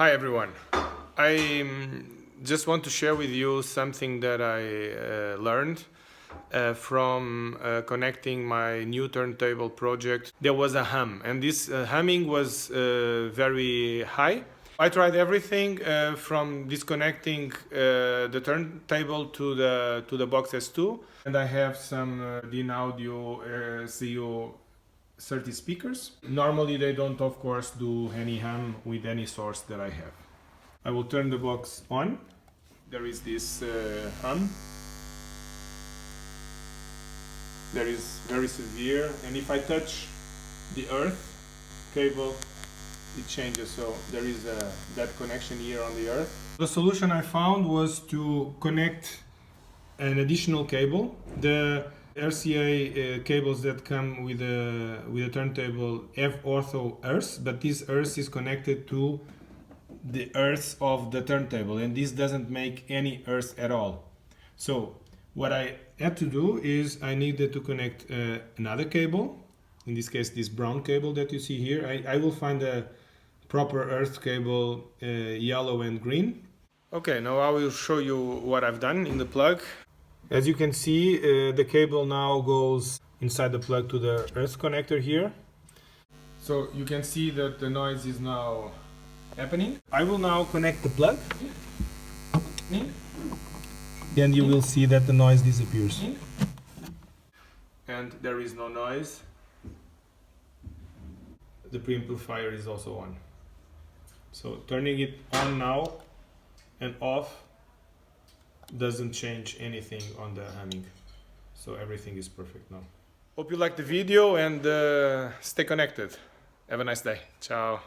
Hi everyone. I just want to share with you something that I learned from connecting my new turntable project. There was a hum, and this humming was very high. I tried everything from disconnecting the turntable to the box S2, and I have some DIN audio CU 30 speakers. Normally they don't, of course, do any hum with any source that I have. I will turn the box on. There is this hum. There is very severe, and if I touch the earth cable, it changes, so there is that connection here on the earth. The solution I found was to connect an additional cable. The RCA cables that come with a turntable have ortho earths, but this earth is connected to the earths of the turntable, and this doesn't make any earth at all. So what I had to do is I needed to connect another cable, in this case this brown cable that you see here. I will find a proper earth cable, yellow and green. Okay, now I will show you what I've done in the plug. As you can see, the cable now goes inside the plug to the earth connector here. So you can see that the noise is now happening. I will now connect the plug, and you will see that the noise disappears. And there is no noise. The preamplifier is also on. So turning it on now and off doesn't change anything on the humming, so everything is perfect now. Hope you liked the video, and stay connected. Have a nice day. Ciao.